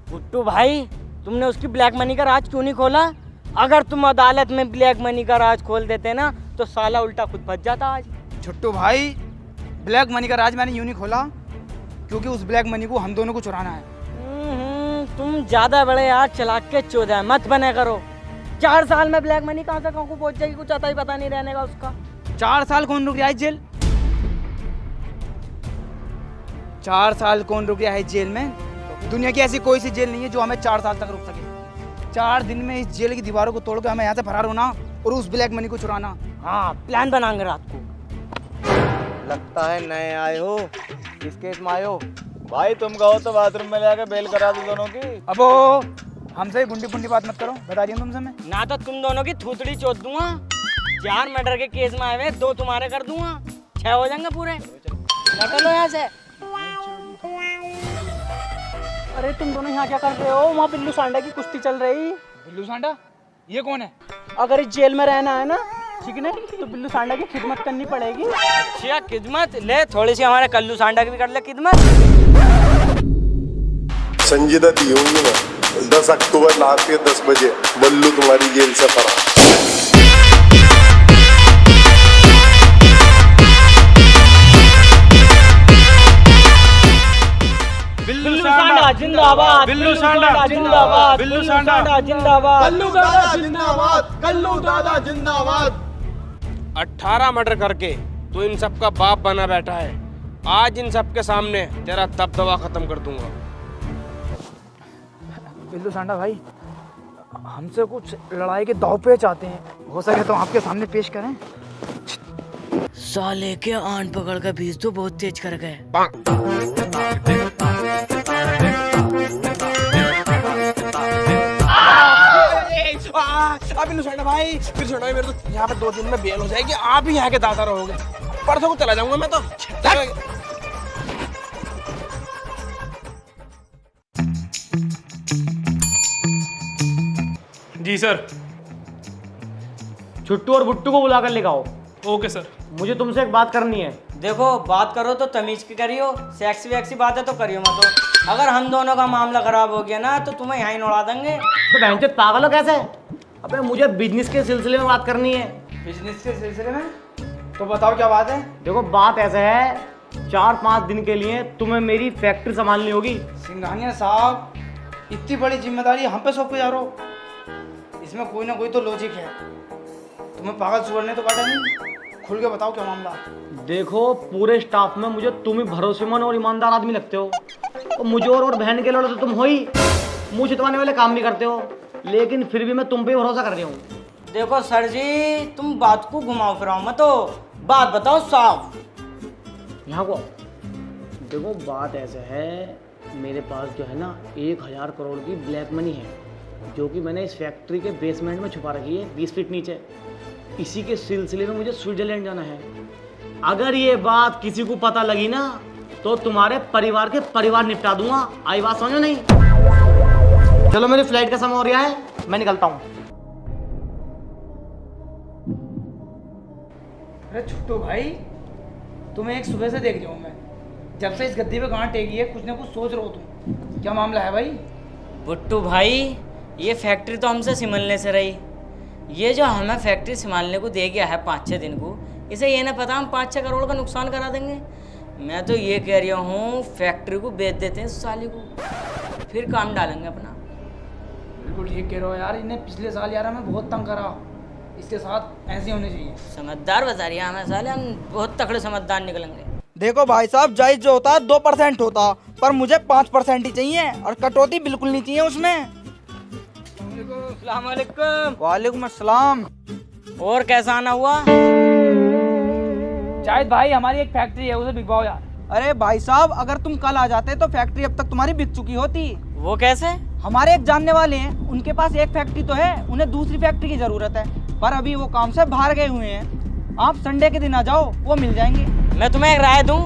गुट्टू भाई, तुमने उसकी ब्लैक मनी का राज क्यों नहीं खोला? अगर तुम अदालत में ब्लैक मनी का राज खोल देते ना तो साला उल्टा खुद फंस जाता आज। छोटू भाई, ब्लैक मनी का राज मैंने यूं नहीं खोला क्योंकि उस ब्लैक मनी को हम दोनों को चुराना है। तुम ज्यादा बड़े यार चलाक के चोदा मत बने करो। 4 साल में ब्लैक मनी कहाँ से कहाँ को पहुंच जाएगी, कुछ आता ही पता नहीं रहने का उसका। 4 साल कौन रुक रहा है जेल? 4 साल कौन रुक रहा है जेल में? दुनिया की ऐसी कोई सी जेल नहीं है जो हमें 4 साल तक रुक सके। 4 दिन में इस जेल की दीवारों को तोड़ के हमें यहाँ से फरार होना और उस ब्लैक मनी को चुराना। हाँ, प्लान बनाएंगे रात को। लगता है नए आए हो। किस केस में आए हो? भाई तुम कहो तो बाथरूम में जाके बेल करा दो दोनों की। अबो हमसे गुंडी पुंडी बात मत करो, बता रही हूँ तुमसे मैं। ना तो तुम दोनों की थूथड़ी चोद दूंगा। 4 मर्डर के केस में आए हुए 2 तुम्हारे कर दूंगा, 6 हो जाएंगे पूरे। निकलो यहाँ से। अरे तुम दोनों यहाँ क्या कर रहे हो? वहाँ बिल्लू सांडा की कुश्ती चल रही। बिल्लू सांडा? ये कौन है? अगर इस जेल में रहना है ना, ठीक है ना, तो बिल्लू सांडा की खिदमत करनी पड़ेगी। अच्छा, खिदमत ले, थोड़ी सी हमारे कल्लू सांडा की भी कर ले खिदमत। संजीदा दी होंगी ना 10 अक्टूबर रात के 10 बजे बल्लू तुम्हारी जेल से फरार। बिल्लू सांडा जिंदाबाद, बिल्लू सांडा जिंदाबाद, बिल्लू सांडा जिंदाबाद, कल्लू दादा जिंदाबाद, कल्लू दादा जिंदाबाद। 18 मर्डर करके तू इन सब का बाप बना बैठा है। आज इन सब के सामने तेरा दबदबा खत्म कर दूंगा। बिल्लू सांडा भाई, हमसे कुछ लड़ाई के दाव पे चाहते हैं, हो सके तो आपके सामने पेश करें। साले के आन पकड़ कर भेज तो बहुत तेज कर गए। बिल्लू सांडा भाई, फिर छोड़ा मेरे तो यहाँ पे 2 दिन में बेल हो जाएगी। आप ही यहाँ के दादा रहोगे। परसों को चला जाऊंगा मैं तो। जी सर। छुट्टू और बुट्टू को बुला कर लेके आओ। Okay sir. मुझे तुमसे एक बात करनी है। देखो, बात करो तो तमीज की करियो, सेक्सी वैक्सी बातें तो करियो मत। तो अगर हम दोनों का मामला खराब हो गया ना तो तुम्हें यहाँ ही उड़ा देंगे। तो बहनचोद पागल हो कैसे? अबे मुझे बिजनेस के सिलसिले में बात करनी है। बिजनेस के सिलसिले में? तो बताओ क्या बात है। देखो बात ऐसे है, 4-5 दिन के लिए तुम्हें मेरी फैक्ट्री संभालनी होगी। सिंघानिया साहब, इतनी बड़ी जिम्मेदारी हम पे सौंप के जा रहे हो, इसमें कोई ना कोई तो लॉजिक है। तुम्हें पागल सुअर ने तो काटा नहीं। खुल के बताओ क्या मामला। देखो, पूरे स्टाफ में मुझे तुम ही भरोसेमंद और ईमानदार आदमी लगते हो। तो मुझे और बहन के लड़ो तो तुम हो ही, मुंह छितवाने वाले काम भी करते हो, लेकिन फिर भी मैं तुम पे भरोसा कर रही हूँ। देखो सर जी, तुम बात को घुमाओ फिराओ मत, हो बात बताओ साफ। यहाँ को देखो, बात ऐसे है, मेरे पास जो है ना 1000 करोड़ की ब्लैक मनी है, जो कि मैंने इस फैक्ट्री के बेसमेंट में छुपा रखी है 20 फीट नीचे। इसी के सिलसिले में मुझे स्विट्जरलैंड जाना है। अगर ये बात किसी को पता लगी ना तो तुम्हारे परिवार के परिवार निपटा दूंगा। आई बात समझो नहीं? चलो, मेरी फ्लाइट का समय हो रहा है, मैं निकलता हूँ। अरे छुट्टू भाई, तुम्हें एक सुबह से देख रहा हूँ मैं। जब से इस गद्दी पे गांठ टेकी है, कुछ ना कुछ सोच रहे हो तुम। क्या मामला है भाई? बुट्टू भाई, ये फैक्ट्री तो हमसे संभालने से रही। ये जो हमें फैक्ट्री संभालने को दे गया है 5-6 दिन को, इसे ये ना पता हम 5-6 करोड़ का नुकसान करा देंगे। मैं तो ये कह रहा हूँ, फैक्ट्री को बेच देते हैं साली को, फिर काम डालेंगे अपना। बिल्कुल ठीक कह रहे हो यार। इन्हें पिछले साल यार हमें बहुत तंग करा, इसके साथ ऐसे होने चाहिए। समझदार बता रही है हमें साले, हम बहुत तकड़े समझदार निकलेंगे। देखो भाई साहब, जायज जो होता है 2% होता, पर मुझे 5% ही चाहिए और कटौती बिल्कुल नहीं चाहिए उसमें। वालेकुम अस्सलाम। और कैसा आना हुआ? जायद भाई, हमारी एक फैक्ट्री है, उसे बिकवाओ यार। अरे भाई साहब, अगर तुम कल आ जाते तो फैक्ट्री अब तक तुम्हारी बिक चुकी होती। वो कैसे? हमारे एक जानने वाले हैं, उनके पास एक फैक्ट्री तो है, उन्हें दूसरी फैक्ट्री की जरूरत है, पर अभी वो काम से बाहर गए हुए हैं। आप संडे के दिन आ जाओ, वो मिल जाएंगे। मैं तुम्हें एक राय दूं,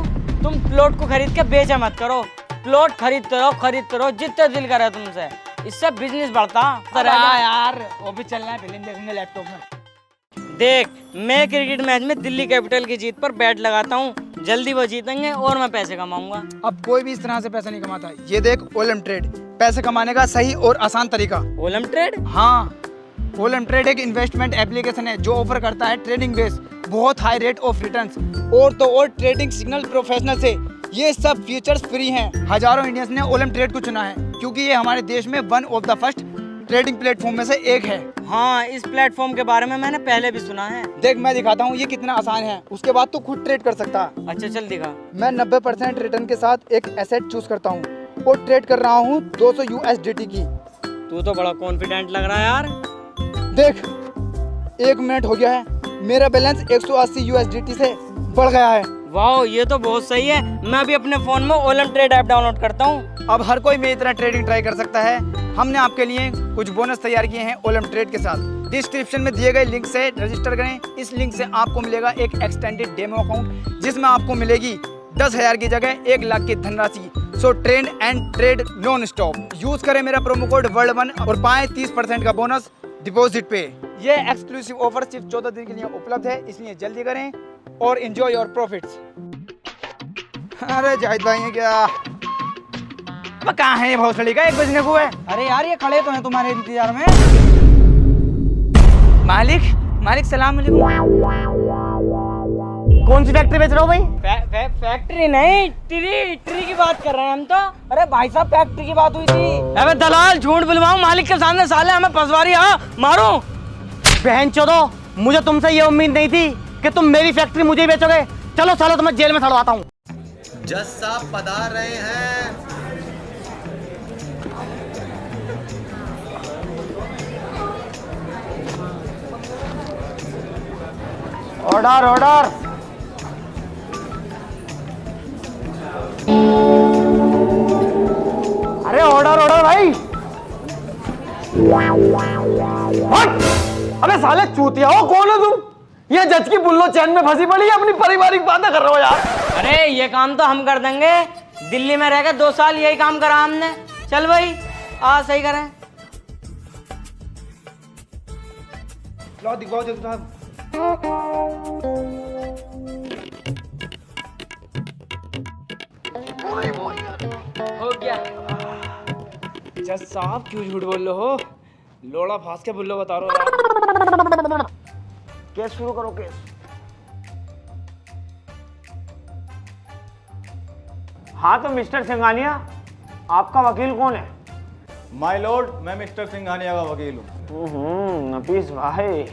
तुम प्लॉट को खरीद के बेचा मत करो। प्लॉट खरीदते रहो जितने दिल करे तुमसे, इससे बिजनेस बढ़ता। यार वो भी चलना है, फिल्म देखेंगे लैपटॉप में। देख, मैं क्रिकेट मैच में दिल्ली कैपिटल की जीत पर बैट लगाता हूँ, जल्दी वो जीतेंगे और मैं पैसे कमाऊंगा। अब कोई भी इस तरह से पैसा नहीं कमाता है। ये देख ओलम ट्रेड, पैसे कमाने का सही और आसान तरीका। Olam trade? हाँ, ओलम ट्रेड एक इन्वेस्टमेंट एप्लीकेशन है जो ऑफर करता है ट्रेडिंग बेस, बहुत हाई रेट ऑफ रिटर्न्स और तो और ट्रेडिंग सिग्नल प्रोफेशनल से। ये सब फीचर्स फ्री हैं। हजारों इंडियंस ने ओलम ट्रेड को चुना है क्योंकि ये हमारे देश में one of the first trading platform में से एक है। हाँ, इस प्लेटफॉर्म के बारे में मैंने पहले भी सुना है। देख मैं दिखाता हूँ ये कितना आसान है, उसके बाद तू खुद ट्रेड कर सकता है। अच्छा चल दिखा। मैं 90% रिटर्न के साथ एक एसेट चूज करता हूँ और ट्रेड कर रहा हूँ 200 USDT की। तू तो बड़ा कॉन्फिडेंट लग रहा है यार। देख 1 मिनट हो गया है, मेरा बैलेंस 180 USDT से बढ़ गया है। वाह, ये तो बहुत सही है। मैं अभी अपने फोन में ओलम ट्रेड ऐप डाउनलोड करता हूँ। अब हर कोई मेरी तरह ट्रेडिंग ट्राई कर सकता है। हमने आपके लिए कुछ बोनस तैयार किए हैं ओलम ट्रेड के साथ। डिस्क्रिप्शन में दिए गए लिंक से रजिस्टर करें। इस लिंक से आपको मिलेगा एक एक्सटेंडेड डेमो अकाउंट जिसमें आपको मिलेगी 10,000 की जगह 1 लाख की धनराशि। So trade and trade non stop. Use करें मेरा प्रोमो कोड वर्ल्ड1 और पाएं 30% का बोनस डिपॉजिट पे। ये एक्सक्लूसिव ऑफर सिर्फ 14 दिन के लिए उपलब्ध है, इसलिए जल्दी करें और एंजॉय योर प्रॉफिट्स। अरे जाहिद भाई है क्या? अब कहाँ है ये भोसड़ी का? 1 बजने को है। अरे यार ये खड़े तो हैं तुम्हारे इंतजार में। मालिक सलाम अलैकुम। कौन सी फैक्ट्री बेच रहे हो भाई? फैक्ट्री नहीं, ट्री की बात कर रहे हैं हम तो। अरे भाई साहब फैक्ट्री की बात हुई थी। अबे दलाल, झूठ बुलवाऊं मालिक के सामने? साले हमें फंसवारी। हाँ मारो। बहन चोदो, मुझे तुमसे ये उम्मीद नहीं थी कि तुम मेरी फैक्ट्री मुझे ही बेचोगे। चलो सालो तुम्हें जेल में सड़वाता हूँ। जज साहब पधार रहे हैं। Order order. अरे ऑर्डर ऑर्डर भाई। हट! अबे साले चूतिया हो, कौन हो तुम? ये जज की बुल्लो चैन में फंसी पड़ी है, अपनी पारिवारिक बातें कर रहे हो यार। अरे ये काम तो हम कर देंगे। दिल्ली में रह के 2 साल यही काम करा हमने। चल भाई आ सही करें। लो दिखाओ जज साहब। हो गया। जज साहब क्यों झूठ बोल रहे हो? लोड़ा फांस के बुल्लो बता रहे हो यार। केस शुरू करो केस। हाँ तो मिस्टर सिंघानिया, आपका वकील कौन है? माय लॉर्ड, मैं मिस्टर सिंघानिया का वकील हूँ। नफीस भाई।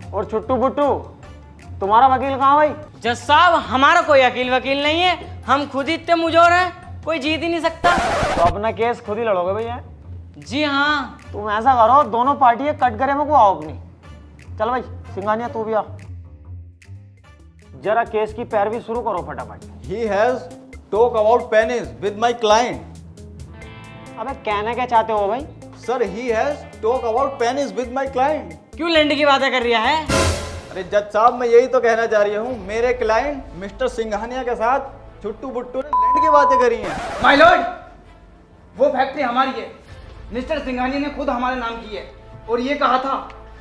और छुट्टू बुट्टू, तुम्हारा वकील कहाँ भाई? जज साहब हमारा कोई वकील नहीं है, हम खुद ही इतने मुजोर हैं, कोई जीत ही नहीं सकता। तो अपना केस खुद ही लड़ोगे भैया? जी हाँ। तुम ऐसा करो, दोनों पार्टी कटघरे में को आओ अपनी। चल भाई सिंघानिया तू भी आ। जरा केस की पैरवी शुरू करो फटाफट। He has talk about pennies with my client. अबे कहना क्या चाहते हो भाई? Sir, he has talk about pennies with my client. क्यों लैंड की बातें कर रहा है? अरे जज साहब मैं यही तो कहना चाह रही हूँ, मेरे क्लाइंट मिस्टर सिंघानिया के साथ छुट्टू बुट्टू ने लैंड की बातें करी हैं। माय लॉर्ड, वो फैक्ट्री हमारी है। मिस्टर सिंघानिया ने खुद हमारे नाम की है और ये कहा था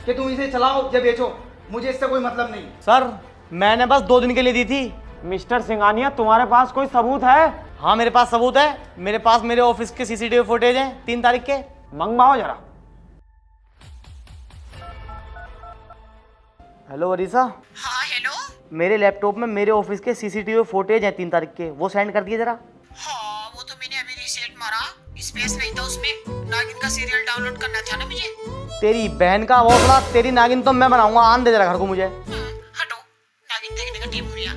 कि तुम इसे चलाओ या बेचो, मुझे इससे कोई मतलब नहीं। सर मैंने बस 2 दिन के लिए दी थी। मिस्टर सिंघानिया तुम्हारे पास कोई सबूत है? हाँ मेरे पास सबूत है। मेरे पास मेरे ऑफिस के CCTV फुटेज हैं 3 तारीख के। मंगवाओ जरा। हेलो वरीसा। हाँ हेलो। मेरे लैपटॉप में मेरे ऑफिस के CCTV फुटेज हैं 3 तारीख के, वो सेंड कर दिए जरा। हाँ वो तो मैंने अभी रीसेट मारा, स्पेस नहीं था उसमें, नागिन का सीरियल डाउनलोड करना था ना मुझे। तेरी बहन का हौसला, तेरी नागिन तो मैं बनाऊंगा। आन दे जरा घर को मुझे। हटो, नागिन देखने का टीम हुआ।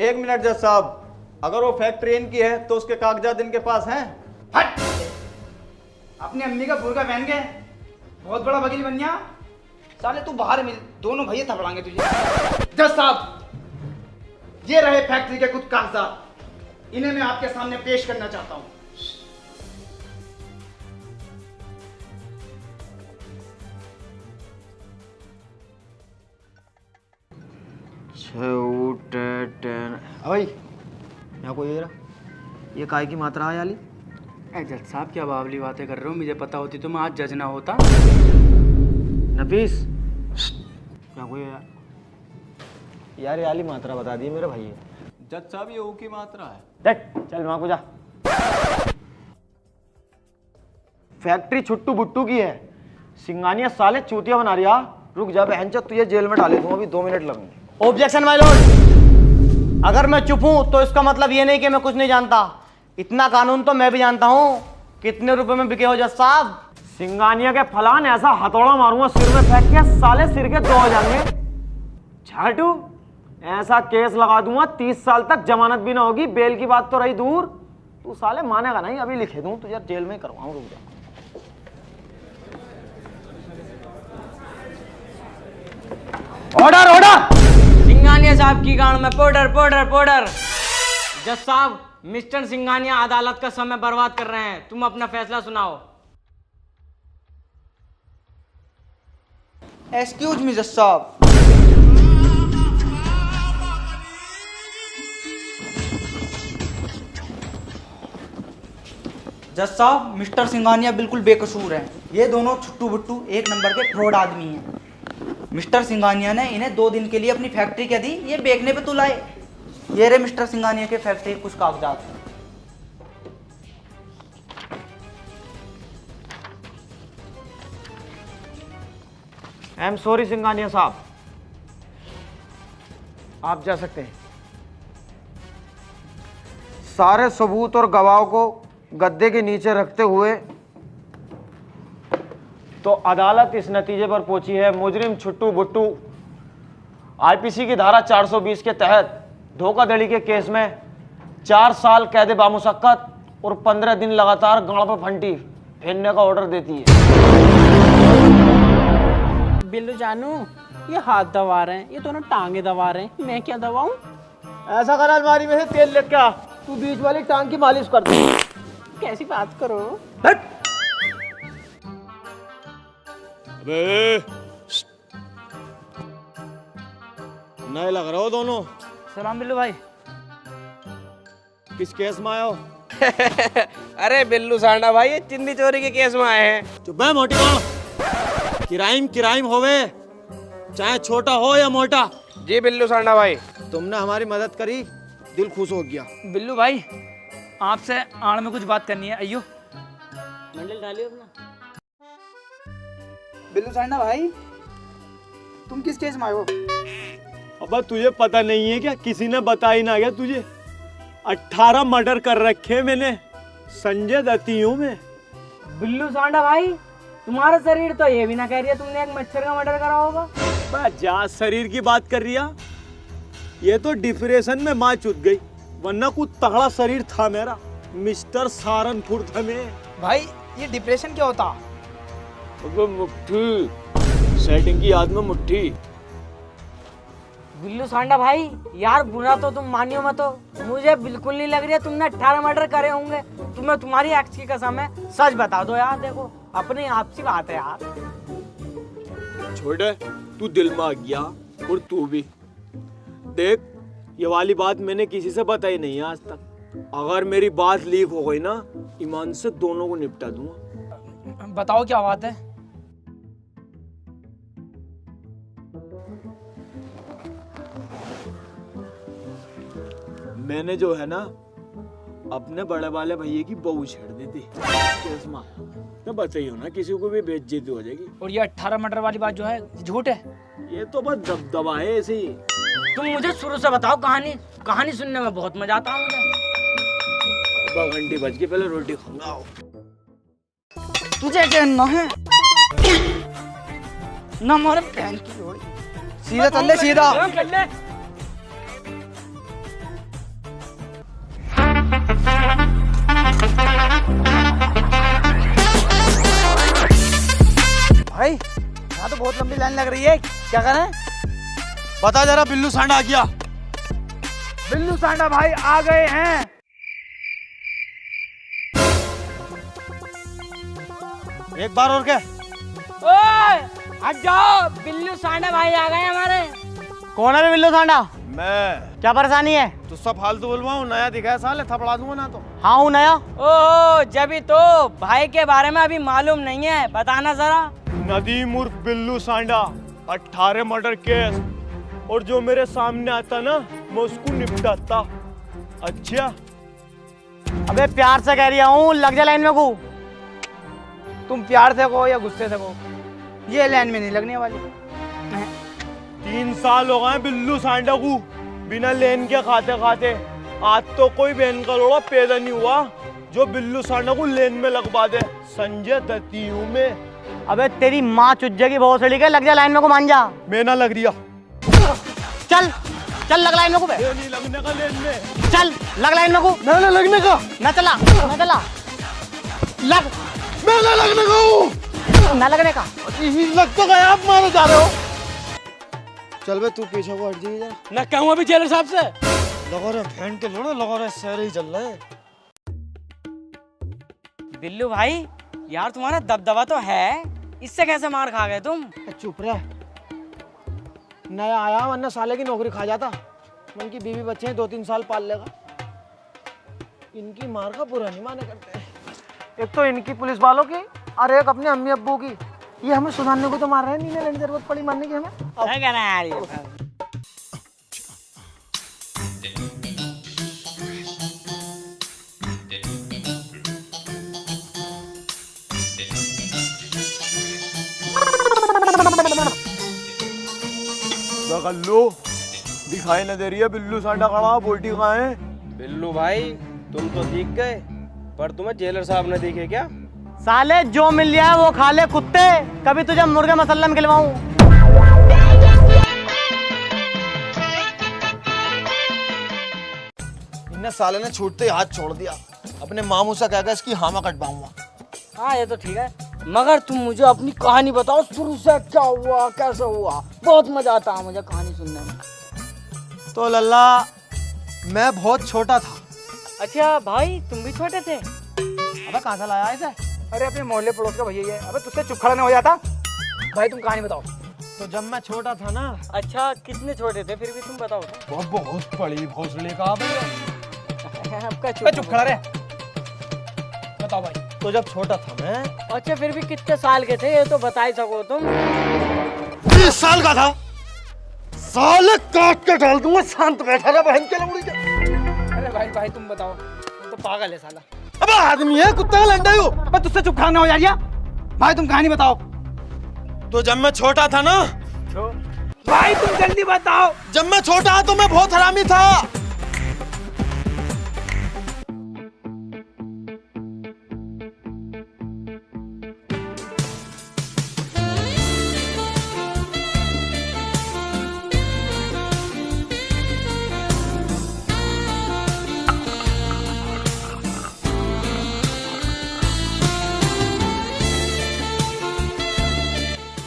1 मिनट जज साहब, अगर वो फैक्ट्री इनकी है तो उसके कागजात इनके पास हैं? हट! अपनी अम्मी का बुर्का पहन के बहुत बड़ा वकील बन गया। साले तू बाहर मिल, दोनों भैया थपड़ाएंगे तुझे। जज साहब, ये रहे फैक्ट्री के कुछ कागजात, इन्हें मैं आपके सामने पेश करना चाहता हूँ। भाई यहाँ कोई जरा, ये काय की मात्रा है याली? जज साहब क्या बावली बातें कर रहे हो? मुझे पता होती तो मैं आज जज ना होता। नफीस क्या कोई यार? यार ये वाली मात्रा बता दी मेरे भाई। जज साहब ये ऊ की मात्रा है। देख चल वहां को जा। फैक्ट्री छुट्टू बुट्टू की है, सिंगानिया साले चूतिया बना रही। रुक जा बहनचोद, तुझे जेल में डाले दूंगा, अभी 2 मिनट लगेंगे। ऑब्जेक्शन माय लॉर्ड, अगर मैं चुप हूं तो इसका मतलब ये नहीं कि मैं कुछ नहीं जानता। इतना कानून तो मैं भी जानता हूं। कितने रुपए में बिके हो जज साहब? सिंगानिया के फलान ऐसा हथौड़ा मारूंगा सिर में फेंक के, साले सिर के 2 हो जाएंगे। झाटू ऐसा केस लगा दूंगा 30 साल तक जमानत भी ना होगी, बेल की बात तो रही दूर। तू साले मानेगा नहीं, अभी लिखे दूं तुझे जेल में करवाऊं। रुक जा। Order order. सिंगानिया साहब की गांड में पाउडर पाउडर पाउडर। जज साहब, मिस्टर सिंगानिया अदालत का समय बर्बाद कर रहे हैं, तुम अपना फैसला सुनाओ। एक्सक्यूज मी जज साहब। जज साहब, मिस्टर सिंगानिया बिल्कुल बेकसूर हैं। ये दोनों छुट्टू बुट्टू 1 नंबर के फ्रॉड आदमी हैं। मिस्टर सिंगानिया ने इन्हें 2 दिन के लिए अपनी फैक्ट्री कह दी, ये बेचने पे तुलाए। ये रहे मिस्टर सिंगानिया के फैक्ट्री कुछ कागजात। आई एम सॉरी सिंगानिया साहब, आप जा सकते हैं। सारे सबूत और गवाहों को गद्दे के नीचे रखते हुए तो अदालत इस नतीजे पर पहुंची है, मुजरिम छुट्टू बुट्टू आईपीसी की धारा 420 के तहत धोखाधड़ी के केस में 4 साल कैद बामुशक्कत और 15 दिन लगातार गांड पर फंटी फेरने का ऑर्डर देती है। बिल्लू जानू, ये हाथ दबा रहे हैं, ये दोनों टांगे दबा रहे हैं, मैं क्या दबाऊं? ऐसा कर अलमारी में से तेल लेके आ, तू बीच वाली टांग की मालिश कर दे। कैसी बात करो? अबे नए लग रहे हो दोनों। सलाम बिल्लू भाई। किस केस में आए हो? अरे बिल्लू सांडा भाई, ये चिंदी चोरी के केस में आए हैं। चुप है मोटी कौन? किराइम होवे, चाहे छोटा हो या मोटा। जी बिल्लू सांडा भाई। तुमने हमारी मदद करी, दिल खुश हो गया। बिल्लू भाई, आपसे आड़ में कुछ बात करनी है। अयो मंडल डालियो अपना। बिल्लू सांडा भाई, तुम किस केस में आए हो? अब तुझे पता नहीं है क्या? किसी ने बताई ना क्या तुझे? 18 मर्डर कर रखे मैंने, संजय दत्ती हूँ मैं। बिल्लू सांडा भाई, तुम्हारा शरीर तो ये भी ना कह रही है तुमने एक मच्छर का मर्डर करा होगा। जा शरीर की बात कर रही है, ये तो डिप्रेशन में माँ चुत गई, वरना कुछ तगड़ा शरीर था मेरा। मिस्टर सारनपुर था मैं। भाई ये डिप्रेशन क्या होता? मुट्ठी सेटिंग की याद में मुट्ठी। बिल्लू सांडा भाई, यार बुरा तो तुम मानियो मत हो, मुझे बिल्कुल नहीं लग रही है तुमने 18 मर्डर करे होंगे। तुम्हें तुम्हारी एक्स की कसम है, सच बता दो यार। देखो अपनी आपसी बात है यार। छोड़े, तू दिल में आ गया, और तू भी देख, ये वाली बात मैंने किसी से बताई नहीं है आज तक। अगर मेरी बात लीक हो गई ना, ईमान से दोनों को निपटा दूंगा। बताओ क्या बात है? मैंने जो है ना अपने बड़े वाले भैया की बहू छेड़ दी थी केस में। तो बताइयो ना, किसी को भी बेइज्जती हो जाएगी। और ये 18 मर्डर वाली बात जो है झूठ है? ये तो बस दबदबा है ऐसे ही। तुम मुझे शुरू से बताओ कहानी, कहानी सुनने में बहुत मजा आता है मुझे। 2 घंटे बज के पहले रोटी खाऊंगा। तुझे क्या ना है ना हमारे बहन की जोड़ी। सीधा चल ले, सीधा। भाई यहाँ तो बहुत लंबी लाइन लग रही है, क्या करें? बता जरा, बिल्लू सांडा आ गया। बिल्लू सांडा भाई आ गए हैं। एक बार और क्या? ओए हट जाओ, बिल्लू सांडा भाई आ गए हमारे। कौन है बिल्लू सांडा? मैं। क्या परेशानी है? तो सब फालतू बोलवाऊं, नया दिखा साले, थपड़ा दूंगा ना तो। हाँ हूँ नया। ओहो, जब तो भाई के बारे में अभी मालूम नहीं है, बताना जरा। नदीम उर्फ बिल्लू सांडा, 18 मर्डर केस, और जो मेरे सामने आता ना मैं उसको निपटाता। अच्छा अबे प्यार से कह रहा हूँ, लग जा लाइन में को। तुम प्यार से कहो या गुस्से से कहो, ये लाइन में नहीं लगने वाली। 3 साल हो गए बिल्लू सांडा को बिना लेन के खाते खाते। आज तो कोई बहन का लोड़ा पैदा नहीं हुआ जो बिल्लू सांडा को लेन में लगवा दे। संजय दत्ती हूँ मैं। अबे तेरी माँ चुज्जे की बहुत सड़ी के, लग जा लाइन में को, मान जा। मैं ना लग रिया। चल चल लग लाइन में को बे। ये नहीं लगने का लेन में। चल लग लाइन में को। ना लगने का। ना चला लग। मैं ना लगने का हूँ। ना लगने का। लग तो गया, आप मारे जा रहे हो। चल बे तू पीछे को हट जी इधर। ना कहूँ अभी जेलर साहब से। लगा रहे फैन के लोड़ा, लगा रहे शहर ही चल रहा है। बिल्लू भाई यार तुम्हारा दबदबा तो है, इससे कैसे मार खा गए तुम? चुप रह, नया आया वरना साले की नौकरी खा जाता। मन की बीवी बच्चे हैं, 2-3 साल पाल लेगा। इनकी मार का बुरा नहीं माने करते। एक तो इनकी पुलिस वालों की और एक अपने अम्मी अब्बू की। ये हमें सुधारने को तो मार रहे हैं, नहीं लेने जरूरत पड़ी मारने की हमें। क्या कहना है यार ये? गल्लू दिखाई न दे रही है, बिल्लू सांडा खड़ा, बोटी कहाँ है? बिल्लू भाई तुम तो दिख गए, पर तुम्हें जेलर साहब ने देखे क्या? साले जो मिल जाए वो खा ले कुत्ते। कभी तुझे मुर्गे मसल्लम खिलवाऊं। इन्हें साले ने छूटते ही हाथ छोड़ दिया। अपने मामू से कहकर इसकी हामा कटवाऊंगा। हाँ ये तो ठीक है, मगर तुम मुझे अपनी कहानी बताओ, शुरू से क्या हुआ, कैसे हुआ? बहुत मजा आता है मुझे कहानी सुनने में। तो लल्ला मैं बहुत छोटा था। अच्छा भाई तुम भी छोटे थे? अबे कहाँ से लाया इसे? अरे अपने मोहल्ले पड़ोस का भैया ही है। अबे तुझसे चुप खड़ा नहीं हो जाता? भाई तुम कहानी बताओ। तो जब मैं छोटा था ना। अच्छा कितने छोटे थे फिर भी तुम बताओ तो। बहुत बड़ी भोसड़ी का भैया। आपका चुप खड़ा रहे, बताओ भाई। तो जब छोटा था मैं। अच्छा फिर भी कितने साल के थे ये तो बता ही सको तुम। 30 साल का था। साले काट के डाल दूंगा, शांत बैठा रहा बहन के लंगड़ी के। अरे भाई तुम बताओ, तुम तो पागल है साला। अबे आदमी है, कुत्ते का लंडा हो। अबे तुझसे चुप खड़ा ना हो यार। भाई तुम कहानी बताओ। तो जब मैं छोटा था ना। भाई तुम जल्दी बताओ। जब मैं छोटा था तो मैं बहुत हरामी था।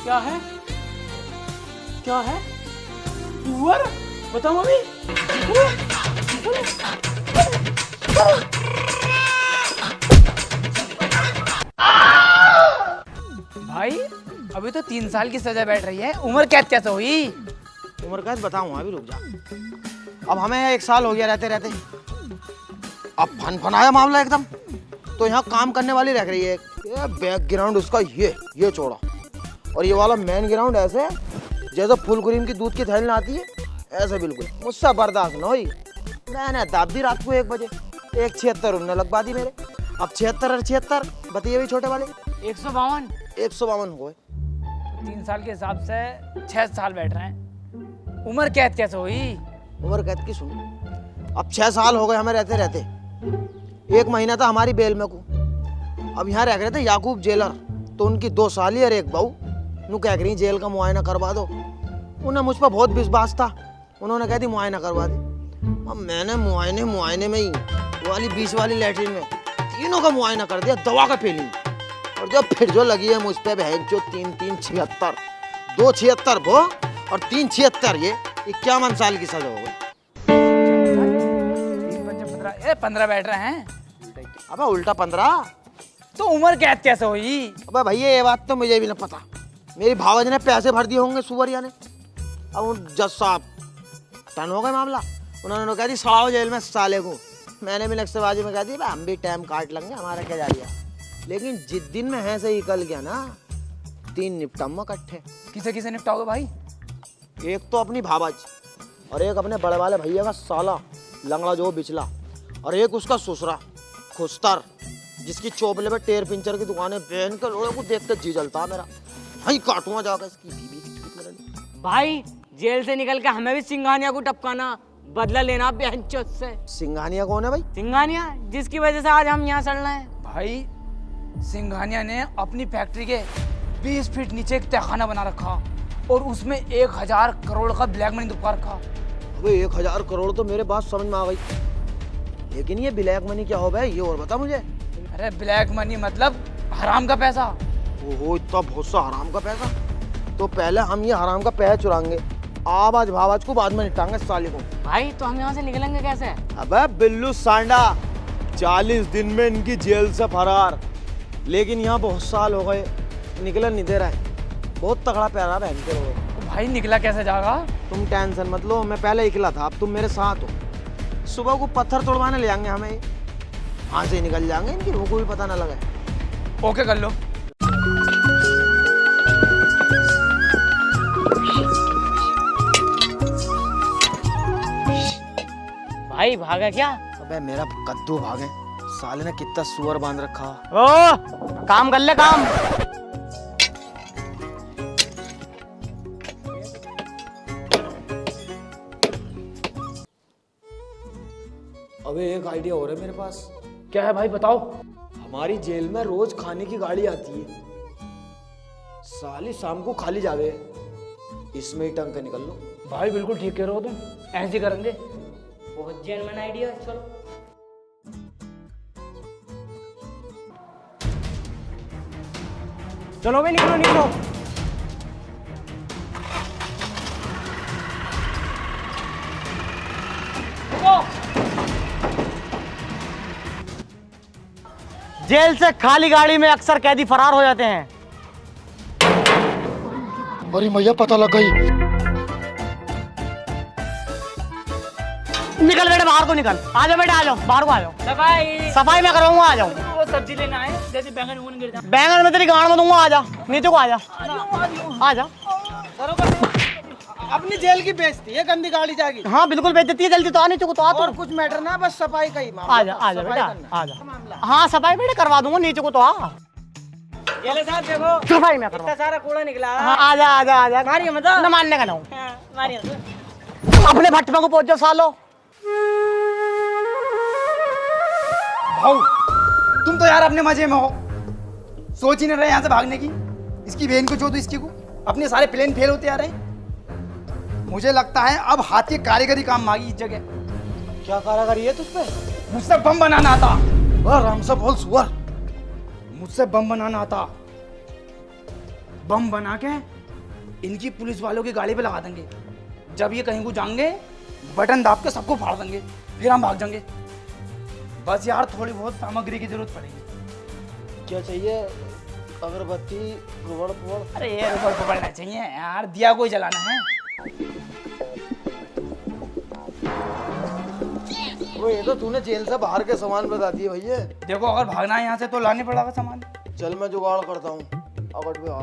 क्या है? क्या है? सुअर? बताओ मम्मी। भाई अभी तो 3 साल की सजा बैठ रही है, उम्र कैद कैसे हुई? उम्र कैद बताऊंगा, अभी रुक जा। अब हमें 1 साल हो गया रहते रहते। अब फन-फनाया मामला एकदम। तो यहाँ काम करने वाली रख रही है। ये बैकग्राउंड उसका ये चौड़ा, और ये वाला मेन ग्राउंड ऐसे जैसे फुल क्रीम की दूध की थैली आती है, ऐसे बिल्कुल। मुझसे बर्दाश्त न हुई, मैंने दाब दी रात को 1 बजे। 176 उन्होंने लगवा दी मेरे। अब 76 और 76 बताइए भी छोटे वाले। 152। 152 हो गए। 3 साल के हिसाब से 6 साल बैठ रहे हैं, उम्र कैद कैसे हुई? उम्र कैद की सुन। अब 6 साल हो गए हमें रहते रहते। 1 महीना था हमारी बेल में को। अब यहाँ रह रहे थे याकूब जेलर, तो उनकी 2 साली और 1 बहू नू कह रही जेल का मुआयना करवा दो। उन्हें मुझ पर बहुत विश्वास था, उन्होंने कह दी मुआयना करवा दी। अब मैंने मुआयने में ही वो वाली 20 वाली लैट्रिन में तीनों का मुआयना कर दिया, दवा का फीलिंग। और जब फिर जो लगी है मुझ पे बहन जो 3-3 76, 2 76 वो और 3 76 ये 51 साल की सजा हो गई। 15 बैठ रहे हैं। अबे उल्टा 15। तो उम्र कैद कैसे हुई? अबे भैया ये बात तो मुझे भी नहीं पता। मेरी भावज ने पैसे भर दिए होंगे सुवरिया ने। अब उन जज साहब टन हो गए मामला, उन्होंने कह दी सड़ाओ जेल में साले को। मैंने भी नक्शेबाजी में कह दी हम भी टाइम काट लेंगे, हमारा क्या जा रहा। लेकिन जिस दिन में है से निकल गया ना, 3 निपटम इकट्ठे। किसे किसे निपटाओगे भाई? एक तो अपनी भावज और एक अपने बड़े वाले भैया का साला लंगड़ा जो बिचला। और एक उसका ससुरा खुस्तर, जिसकी चोपले पे टेर पिंचर की दुकानें बहन के लोड़े को देख के जी जलता है मेरा। वहीं काटूंगा जाकर इसकी बीवी की चूत मेरे लिए। भाई जेल से निकल के हमें भी सिंघानिया को टपकाना, बदला लेना बेंचोद से। सिंघानिया कौन है भाई? सिंघानिया जिसकी वजह से आज हम यहाँ चल रहे हैं। भाई सिंघानिया ने अपनी फैक्ट्री के 20 फीट नीचे एक तहखाना बना रखा और उसमें 1000 करोड़ का ब्लैक मनी दुबका रखा। अबे 1000 करोड़ तो मेरे बात समझ में आ गई, लेकिन ये ब्लैक मनी क्या हो भाई, ये और बता मुझे। अरे ब्लैक मनी मतलब हराम का पैसा। ओहो, इतना बहुत सा हराम का पैसा। तो पहले हम ये हराम का पैसा चुराएंगे, आवाज भावाज को बाद में निपटाएंगे साले को। भाई तो हम यहाँ से निकलेंगे कैसे? अबे बिल्लू सांडा, 40 दिन में इनकी जेल से फरार। लेकिन यहाँ बहुत साल हो गए, निकलन नहीं दे रहा है। बहुत तगड़ा प्यारा बहन के लोग। तो भाई निकला कैसे जाएगा? तुम टेंशन मत लो, मैं पहले निकला था, अब तुम मेरे साथ हो। सुबह को पत्थर तोड़वाने ले जाएंगे हमें, वहां से निकल जाएंगे, इनकी रूह को भी पता ना लगे। ओके कर लो। भाई भागा क्या? अबे मेरा कद्दू भागे, साले ने कितना सुअर बांध रखा। ओ काम कर ले काम। अबे एक आइडिया हो रहा है मेरे पास। क्या है भाई बताओ। हमारी जेल में रोज खाने की गाड़ी आती है, साली शाम को खाली जावे, इसमें ही टंग के निकल लो। भाई बिल्कुल ठीक कह रहे हो तुम, ऐसे ही करेंगे। बहुत जेन्युइन आइडिया, चलो। चलो भाई निकलो निकलो। जेल से खाली गाड़ी में अक्सर कैदी फरार हो जाते हैं। अरे मैया पता लग गई। निकल बेटे बाहर को निकल। आ जाओ बेटे, आ जाओ बाहर को, आ जाओ। सफाई सफाई मैं करूंगा, आ जाओ। वो सब्जी लेना है, जैसे बैंगन वून गिर जाए। बैंगन में तेरी गाड़ में दूंगा, आ जा नीचे को, आ जा आ जा। अपनी जेल की बेइज्जती है, गंदी गाड़ी जाएगी। हाँ बिल्कुल बेच देती है, जल्दी तो आ नीचे को, तो आ और तो। कुछ मैटर ना, बस सफाई का ही मामला। आ जा बेटा, आ जा। हाँ सफाई बेटे करवा दूंगा, नीचे को तो आ। ये साहब देखो सफाई मैं करवा। इतना सारा कूड़ा निकला है। हाँ आ जा आ जा आ जा। मारिए मतलब न मानने का ना हूँ। मारिए। अपने भट्टे को पहुंच जाओ सालो। भाऊ तुम तो यार अपने मजे में हो, सोच ही नहीं रहे यहाँ से भागने की। इसकी बहन को जो तो इसकी को, अपने सारे प्लान फेल होते आ रहे। मुझे लगता है अब हाथ की कारीगरी काम मांगी इस जगह। क्या कारीगरी है तुझ पे? मुझसे बम बनाना आता। आराम से बोल सुअर। मुझसे बम बनाना आता। बम बना के इनकी पुलिस वालों की गाड़ी पे लगा देंगे। जब ये कहीं को जाएंगे, बटन दाब के सबको फाड़ देंगे, फिर हम भाग जाएंगे। बस यार थोड़ी बहुत सामग्री की जरूरत पड़ेगी। क्या चाहिए? अगरबत्ती, रुबड़ पुबड़? अरे ये रुपड़ पकड़ना चाहिए यार, दिया कोई जलाना है। वो ये तो तूने जेल से बाहर के सामान बता दिए भैया। देखो अगर भागना है यहाँ से तो लाने पड़ेगा सामान। चल मैं जुगाड़ करता हूँ, अगट पे आ।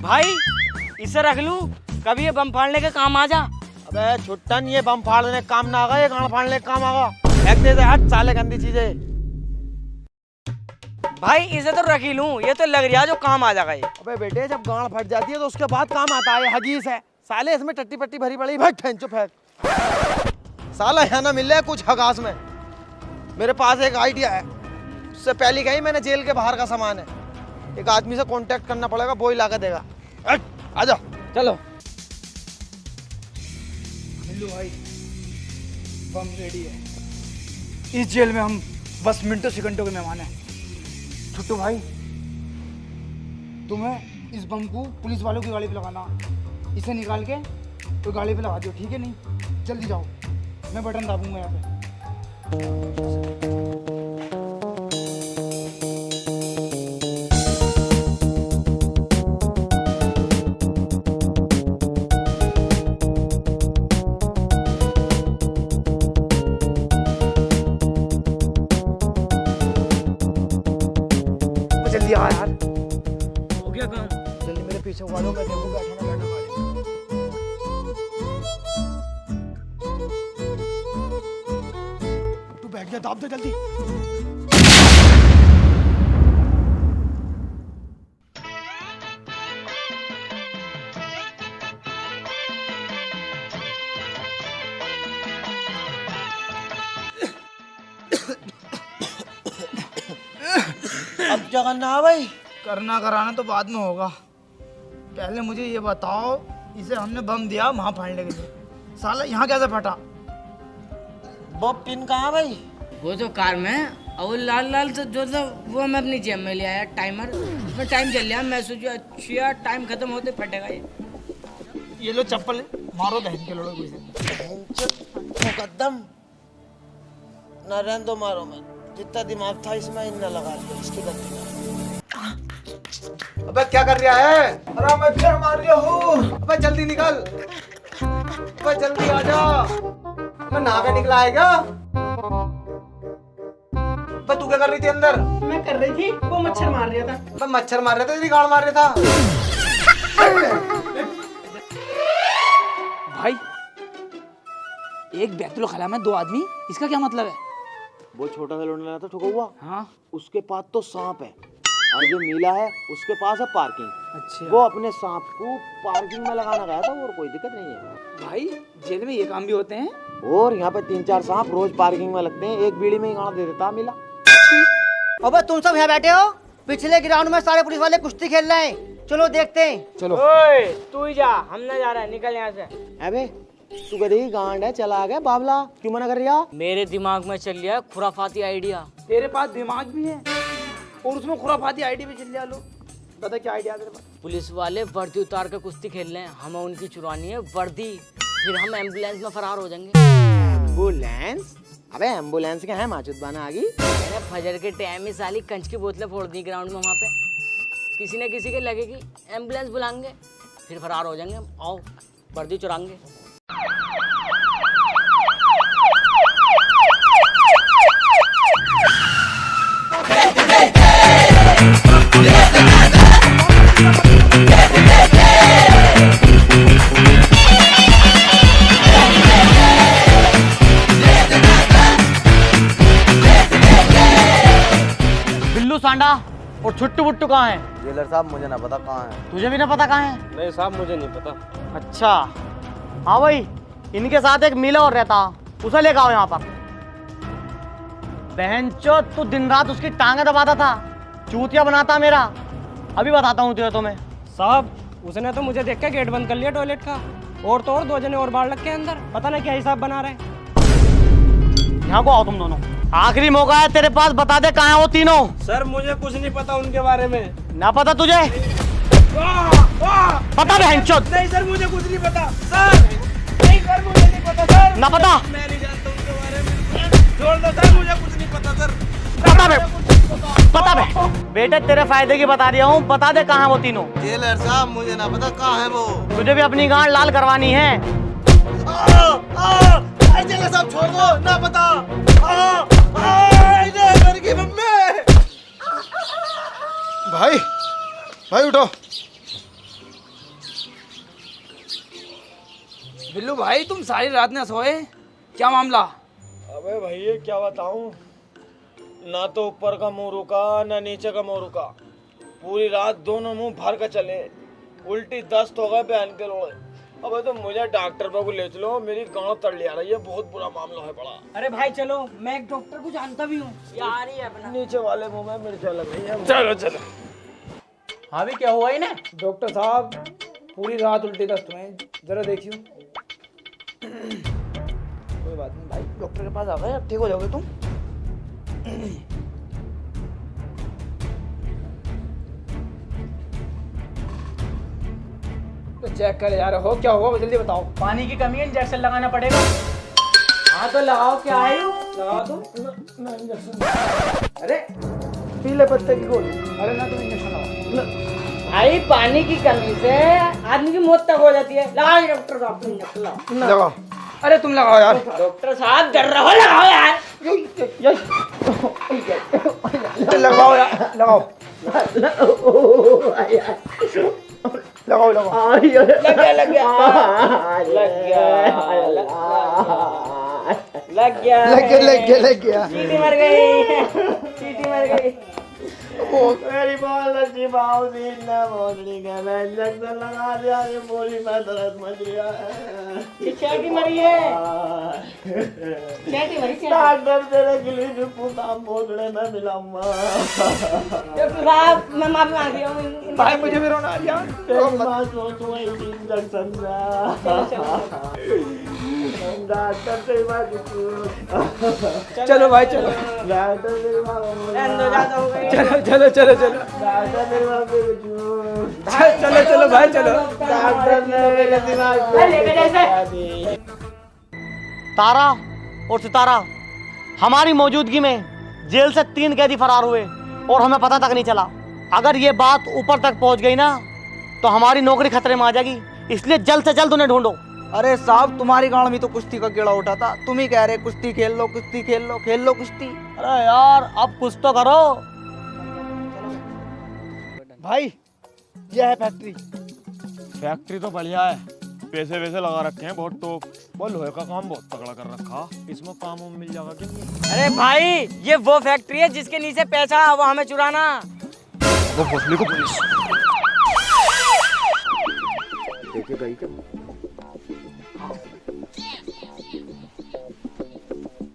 भाई इसे रख लूं, कभी ये बम फाड़ने के काम आ जा। अबे छुट्टन, ये बम फाड़ने का काम ना आगा, ये गाड़ फाड़ने का काम आगा। फेंक दे हट साले गंदी चीजें। भाई इसे तो रख ही लूं, ये तो लग रहा है जो काम आ जाएगा ये। अबे बेटे जब गाड़ फट जाती है तो उसके बाद काम आता है, हगीस है साले, इसमें टट्टी पट्टी भरी पड़ी। भाई फेंचो फेंक साला, यहाँ ना मिल रहा है कुछ हगास में। मेरे पास एक आइडिया है, उससे पहले कहीं मैंने जेल के बाहर का सामान है, एक आदमी से कांटेक्ट करना पड़ेगा, वो ही ला के देगा। आ जाओ चलो मिल्लू भाई, बम रेडी है। इस जेल में हम बस मिनटों सेकंडों के मेहमान हैं। छुट्टू भाई तुम्हें इस बम को पुलिस वालों की गाड़ी पे लगाना, इसे निकाल के तो गाड़ी पे लगा दियो, ठीक है? नहीं जल्दी जाओ, मैं बटन दाबूंगा यहाँ पे। जल्दी आ यार, हो गया काम। जल्दी मेरे पीछे वालों का देखो बैठा ना बैठा गाड़ी में। बैठ गया, दाब दे जल्दी। अब क्या करना है भाई? करना कराना तो बाद में होगा, पहले मुझे ये बताओ, इसे हमने बम दिया वहाँ फाड़ने के लिए, साला यहाँ कैसे फटा? वो पिन कहाँ है भाई? वो तो कार में, और वो लाल लाल तो जो था वो मैं अपनी जेब में ले आया, टाइमर, उसमें टाइम चल रहा, मैं सोचा अच्छा टाइम खत्म होते फटेगा ये लो चप्पल, मारो बहन के लोड़ों को इसे। मुकद्दम न रहने दो, मारो मैं, जितना दिमाग था इसमें इतना लगा लिया, इसकी गलती नहीं। अबे क्या कर रहा है? अरे मच्छर मार रहा हूँ। अबे जल्दी निकल, अबे जल्दी आ जा। मैं नहा के निकला है क्या? अबे तू क्या कर रही थी अंदर? मैं कर रही थी, वो मच्छर मार रहा था। अबे मच्छर मार रहा था, तेरी गाड़ मार रहा था। भाई एक बैतुल खला में 2 आदमी, इसका क्या मतलब है? वो छोटा सा लौंडा लगा था ठुका हुआ, हाँ उसके पास तो सांप है, और जो नीला है उसके पास है पार्किंग। अच्छा वो अपने सांप को पार्किंग में लगाना गया था, और कोई दिक्कत नहीं है भाई, जेल में ये काम भी होते हैं। और यहाँ पे 3-4 सांप रोज पार्किंग में लगते हैं, एक बीड़ी में ही गाना दे देता मिला। अबे तुम सब यहाँ बैठे हो, पिछले ग्राउंड में सारे पुलिस वाले कुश्ती खेल रहे हैं, चलो देखते हैं। चलो ओए तू ही जा, हम ना जा रहा है, निकल यहाँ से। अबे तू कह रही गांड है, चला आ गया बाबला, क्यों मना कर रहा? मेरे दिमाग में चल रहा है खुराफाती आइडिया। तेरे पास दिमाग भी है और उसमें खुराफाती आईडी भी चल लिया। लो बता क्या आइडिया तेरे पास? पुलिस वाले वर्दी उतार कर कुश्ती खेल रहे हैं, हमें उनकी चुरानी है वर्दी, फिर हम एम्बुलेंस में फरार हो जाएंगे। एम्बुलेंस? अबे एम्बुलेंस क्या है, माचुत बाना आ गई। मैंने फजर के टाइम में साली कंच की बोतलें फोड़ दी ग्राउंड में, वहाँ पे किसी न किसी के लगेगी, एम्बुलेंस बुलाएंगे, फिर फरार हो जाएंगे हम। आओ वर्दी चुराएंगे। बिल्लू सांडा और छुट्टू बुट्टू कहाँ है? जेलर साहब मुझे ना पता कहाँ है। तुझे भी ना पता कहाँ है? नहीं साहब, मुझे नहीं पता। अच्छा हाँ भाई, इनके साथ एक मिला और रहता, उसे लेकर आओ यहाँ पर। बहनचोद, तू दिन रात उसकी टांगे दबाता था, चूतिया बनाता मेरा। अभी बताता हूँ तुझे तुम्हें। साहब उसने तो मुझे देख के गेट बंद कर लिया टॉयलेट का, और तो और 2 जने और बाहर लग के अंदर, पता नहीं क्या हिसाब बना रहे हैं। यहाँ को आओ तुम दोनों, आखिरी मौका है तेरे पास, बता दे कहाँ है वो तीनों। सर मुझे कुछ नहीं पता उनके बारे में। ना पता तुझे? पता बहनचोद? नहीं सर, मुझे कुछ नहीं पता सर। नहीं सर, मुझे नहीं पता सर। ना पता? मैं नहीं जानता उनके बारे में। छोड़ दो सर, मुझे कुछ नहीं पता सर। पता बे, पता बे। बेटे तेरे फायदे की बता रहा हूँ, बता दे कहाँ है वो तीनों। जेलर साहब मुझे ना पता कहाँ है वो। तुझे भी अपनी गांड लाल करवानी है। जेलर साहब छोड़ दो, ना पता। भाई, भाई उठो। बिल्लू भाई तुम सारी रात न सोए, क्या मामला? अबे भैया क्या बताऊं, ना तो ऊपर का मुंह रुका ना नीचे का मुंह रुका, पूरी रात दोनों मुंह भर कर चले, उल्टी दस्त हो गए बहन के लोड़े। अबे तो मुझे डॉक्टर पर को ले चलो, मेरी गांड तड़ लिया रही है, बहुत बुरा मामला है बड़ा। अरे भाई चलो, मैं एक डॉक्टर को जानता भी हूँ, ये आ रही है अपना। नीचे वाले मुंह में मिर्चा लग रही है। चलो चलो। हाँ भी क्या हुआ इन्हें? डॉक्टर साहब पूरी रात उल्टे दस्त हुए हैं, जरा देखियो। कोई बात नहीं भाई, डॉक्टर के पास आ गए, अब ठीक हो जाओगे तुम। तो चेक कर यार, हो क्या हुआ जल्दी बताओ। पानी की कमी है, इंजेक्शन लगाना पड़ेगा। हाँ तो लगाओ, क्या है यू? लगा दो। अरे पीले पत्ते की गोली। अरे ना तुम इंजेक्शन लगाओ। भाई पानी की कमी से आदमी की मौत तक हो जाती है। लगाओ डॉक्टर साहब, तुम इंजेक्शन लगाओ। लगाओ। अरे तुम लगाओ यार। डॉक्टर साहब डर रहे हो, लगाओ यार। लगाओ यार, लगाओ। लगाओ लगाओ। लग गया लग गया लग गया लग लग गया लग गया चीटी मर गई चीटी मर गई। मेरी बहुत अच्छी बाउजी ने बोलनी के मैं इंजेक्शन लगा दिया, ये पूरी में दर्द मच गया है। ये चीटी मरी है, चीटी मरी चीटी। डॉक्टर तेरे के लिए पूरा मोगड़े में मिलाऊंगा। डॉक्टर साहब मैं माफी मांग रही हूँ। भाई मुझे भी रोना आ गया। तेरी बात सोचूंगा इंजेक्शन डॉक्टर से बात चलो भाई चलो डॉक्टर से बात चलो चलो चलो चलो डॉक्टर मेरे बाप पे चलो चलो भाई चलो। डॉक्टर ने मेरे दिमाग पे तारा और सितारा हमारी मौजूदगी में जेल से 3 कैदी फरार हुए और हमें पता तक नहीं चला। अगर ये बात ऊपर तक पहुंच गई ना तो हमारी नौकरी खतरे में आ जाएगी, इसलिए जल्द से जल्द उन्हें ढूंढो। अरे साहब तुम्हारी गांड में तो कुश्ती का कीड़ा उठा था, तुम ही कह रहे कुश्ती खेल लो कुश्ती खेल लो, खेल लो कुश्ती। अरे यार अब कुछ तो करो। भाई ये है फैक्ट्री। फैक्ट्री तो बढ़िया है, पैसे वैसे लगा रखे हैं बहुत, तो वो लोहे का काम बहुत तगड़ा कर रखा, इसमें काम वाम मिल जाएगा क्या? अरे भाई ये वो फैक्ट्री है जिसके नीचे पैसा है वो हमें चुराना। वो भोसले को पुलिस देखिए गई क्या?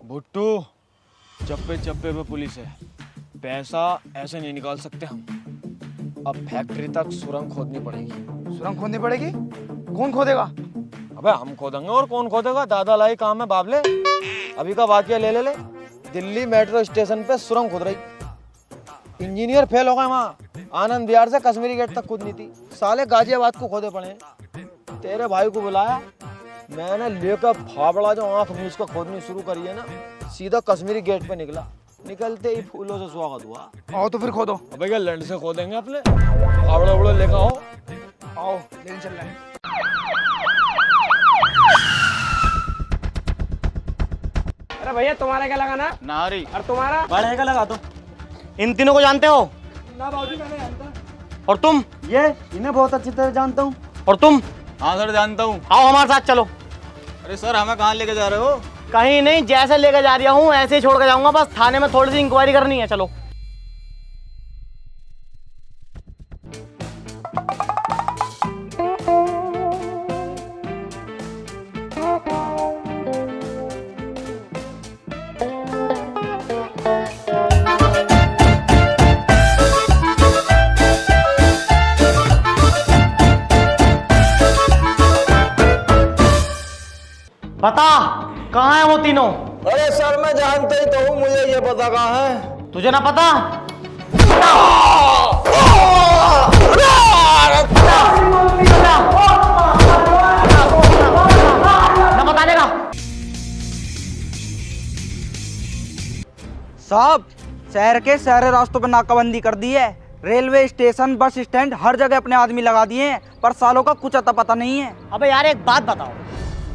भुट्टू चप्पे चप्पे पे पुलिस है, पैसा ऐसे नहीं निकाल सकते हम। अब फैक्ट्री तक सुरंग खोदनी पड़ेगी। सुरंग खोदनी पड़ेगी? कौन खोदेगा? अबे हम खोदेंगे और कौन खोदेगा, दादा लाई काम है बाबले। अभी का वाकया ले दिल्ली मेट्रो स्टेशन पे सुरंग खोद रही, इंजीनियर फेल हो गए वहाँ, आनंद विहार से कश्मीरी गेट तक खोदनी थी, साले गाजियाबाद को खोदे पड़े। तेरे भाई को बुलाया मैंने, लेकर फावड़ा जो आंख में उसको खोदनी शुरू करी है ना, सीधा कश्मीरी गेट पे निकला, निकलते ही फूलों से स्वागत हुआ। आओ तो फिर खोदो। अबे क्या लैंड से खोदेंगे अपने, फावड़ा उड़ा लेकर आओ। आओ लेकिन चल रहे हैं। अरे भैया तुम्हारा क्या लगाना? नारी और तुम्हारा? बढ़ेगा लगा दो। इन तीनों को जानते हो? ना बाबूजी मैंने जानता। और तुम? ये इन्हें बहुत अच्छी तरह जानता हूँ। और तुम? हाँ सर जानता हूँ। आओ हमारे साथ चलो। अरे सर हमें कहाँ लेके जा रहे हो? कहीं नहीं, जैसे लेके जा रहा हूँ ऐसे ही छोड़ के जाऊंगा, बस थाने में थोड़ी सी इंक्वायरी करनी है। चलो। बता कहाँ है वो तीनों? अरे सर मैं जानता ही तो हूँ, मुझे ये पता कहाँ है। तुझे ना पता? ना बताने का? साहब शहर के सारे रास्तों पर नाकाबंदी कर दी है, रेलवे स्टेशन बस स्टैंड हर जगह अपने आदमी लगा दिए हैं, पर सालों का कुछ अता पता नहीं है। अबे यार एक बात बताओ,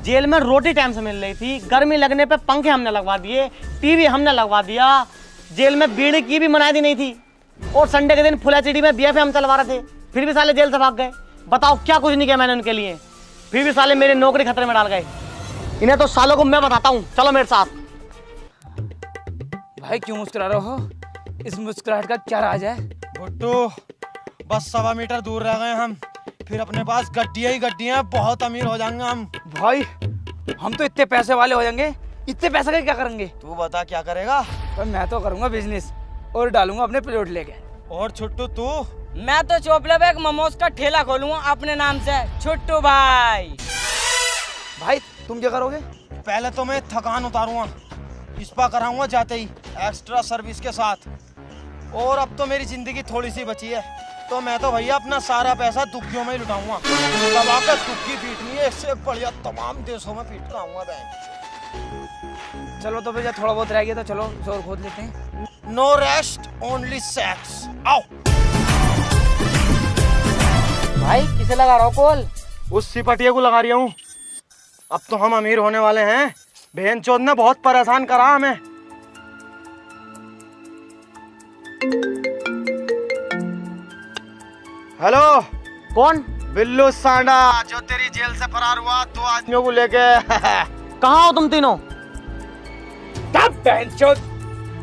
जेल में रोटी टाइम से मिल रही थी, गर्मी लगने पे पंखे हमने लगवा दिए, टीवी हमने लगवा दिया, जेल में बीड़ी की भी मनाही नहीं थी, और संडे के दिन फुल एचडी में बीएफए हम चलवा रहे थे, फिर भी साले जेल से भाग गए। बताओ क्या कुछ नहीं किया मैंने उनके लिए, फिर भी साले मेरी नौकरी खतरे में डाल गए। इन्हें तो सालों को मैं बताता हूँ, चलो मेरे साथ। भाई क्यों मुस्कुरा रहे हो? इस मुस्कुराहट का क्या राज है? भुट्टू बस 1.25 मीटर दूर रह गए हम, फिर अपने पास गड्डियाँ ही गड्डियाँ, बहुत अमीर हो जाएंगे हम। भाई हम तो इतने पैसे वाले हो जाएंगे, इतने पैसे का क्या करेंगे? तू बता क्या करेगा? पर मैं तो करूंगा बिजनेस और डालूंगा अपने प्लॉट लेके। और छुट्टू तू? मैं तो चोपड़े पे एक मोमोज का ठेला खोलूंगा अपने नाम से, छुट्टू भाई। भाई तुम क्या करोगे? पहले तो मैं थकान उतारूंगा, स्पा कराऊंगा जाते ही एक्स्ट्रा सर्विस के साथ, और अब तो मेरी जिंदगी थोड़ी सी बची है, तो मैं तो भैया अपना सारा पैसा दुखियों में ही लुटाऊंगा, दबा कर दुखी पीटनी है, इससे बढ़िया तमाम देशों में पीट कर आऊंगा। चलो तो भैया थोड़ा बहुत रह गया तो चलो जोर खोद लेते हैं। No rest only sex. आओ। भाई किसे लगा रहा हो कॉल? उस सिपटिया को लगा रही हूँ। अब तो हम अमीर होने वाले हैं, बहन चोद ने बहुत परेशान करा हमें। हेलो कौन? बिल्लू सांडा, जो तेरी जेल से फरार हुआ 2 आदमियों को लेके। कहाँ हो तुम तीनों? तब बहनचोद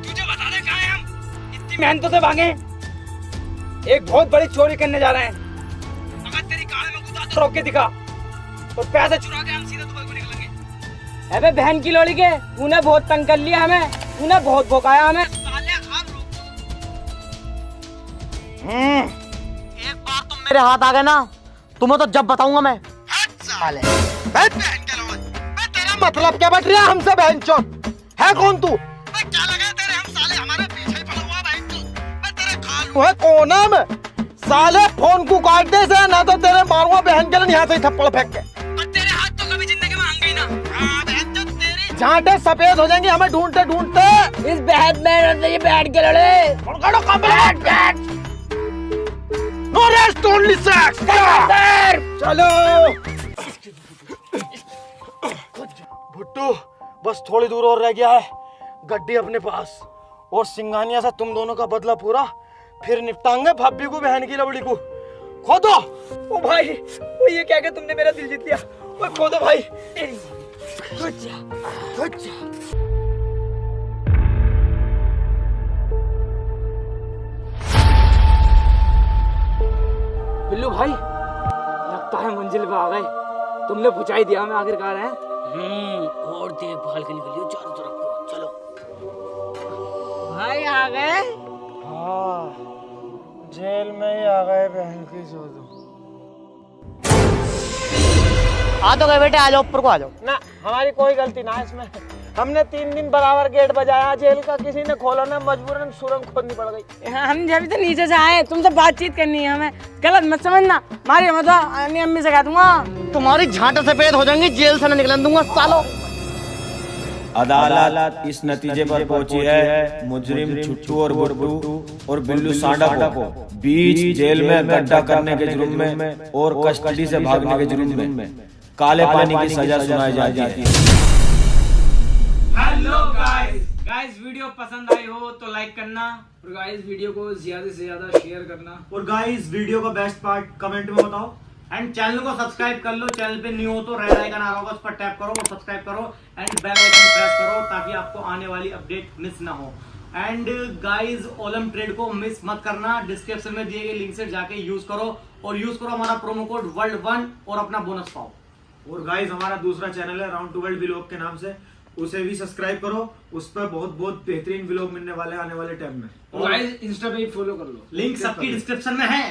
तुझे बता दे कहाँ हैं हम, इतनी मेहनतों से भागे, एक बहुत बड़ी चोरी करने जा रहे हैं। अगर तेरी कार में घुसा तो रोक के दिखा और पैसे चुरा के हम सीधे दुबई को निकलेंगे। अबे बहन की लोड़ी के, तूने बहुत तंग कर लिया हमें, तूने बहुत भौंकाया हमें। एक बार तुम मेरे हाथ आ गए ना, तुम्हें तो जब बताऊंगा मैं। साले बहन के लोग, तेरा मतलब क्या बट रहा है हमसे बहनचोद? है कौन तू? क्या लगा तेरे, हम साले हमारे पीछे ही पड़ा हुआ बहनचोद। तेरे खालू है कौन है मैं? साले फोन को काट दे से, ना तो तेरे मारूंगा बहन के लिए यहाँ से थप्पड़ फेंक के। तेरे हाथ तो कभी जिंदगी में आएंगे ही ना। हाँ बहनचोद, तेरी झांटे सफेद हो जाएंगी हमें ढूंढते ढूंढते। इस बैटमैन ये बैठ के लड़े। No rest only sex. चलो भुट्टू, बस थोड़ी दूर और रह गया है, गड्डी अपने पास, और सिंघानिया से तुम दोनों का बदला पूरा, फिर निपटाएंगे भाभी को बहन की लवड़ी को। खोदो। ओ भाई, वो ये क्या तुमने मेरा दिल जीत लिया। ओ खोदो भाई। बिल्लू भाई, लगता है मंजिल पे आ गए, तुमने पहुंचा ही दिया हमें आखिरकार है। और देखभाल के निकलियो चारों तरफ को। चलो भाई आ गए। हाँ, जेल में ही आ गए बहन की जोदो। आ तो गए बेटे, आ जाओ ऊपर को आ जाओ। ना हमारी कोई गलती ना है इसमें, हमने 3 दिन बराबर गेट बजाया जेल का, किसी ने खोला ना, मजबूरन सुरंग खोदनी पड़ गई। हम जब से नीचे से आए, तुमसे बातचीत करनी है हमें, गलत मत समझना। मारी मत, अम्मी से कह दूंगा। तुम्हारी झांटे सफेद हो जाएंगी, जेल से न निकलन दूंगा सालो। अदालत इस नतीजे पर पहुंची है, मुजरिम छुट्टू और गुड्डू और बिल्लू सांडा को बीच जेल में गड्ढा करने के जुर्म में और कस्टडी से भागने के जुर्म में काले पानी की सजा सुनाई जाती है। हेलो गाइस, वीडियो पसंद आई हो तो लाइक करना, और गाइस वीडियो को ज्यादा से ज्यादा शेयर करना, और गाइस वीडियो का बेस्ट पार्ट कमेंट में बताओ, एंड चैनल को सब्सक्राइब कर लो। चैनल पे न्यू हो तो रेड आइकन आ रहा होगा, उस पर टैप करो और सब्सक्राइब करो, एंड बेल आइकन प्रेस करो ताकि आपको आने वाली अपडेट मिस ना हो। एंड गाइस, ओलम ट्रेड को मिस मत करना, डिस्क्रिप्शन में दिए गए लिंक से जाके यूज करो, और यूज करो हमारा प्रोमो कोड वर्ल्ड1 और अपना बोनस पाओ। और गाइस हमारा दूसरा चैनल है राउंड टू वर्ल्ड व्लॉग के नाम से, उसे भी सब्सक्राइब करो, उस पर बहुत बेहतरीन व्लॉग मिलने वाले आने वाले टाइम में। और गाइस इंस्टा पे फॉलो कर लो, लिंक सबकी डिस्क्रिप्शन में है।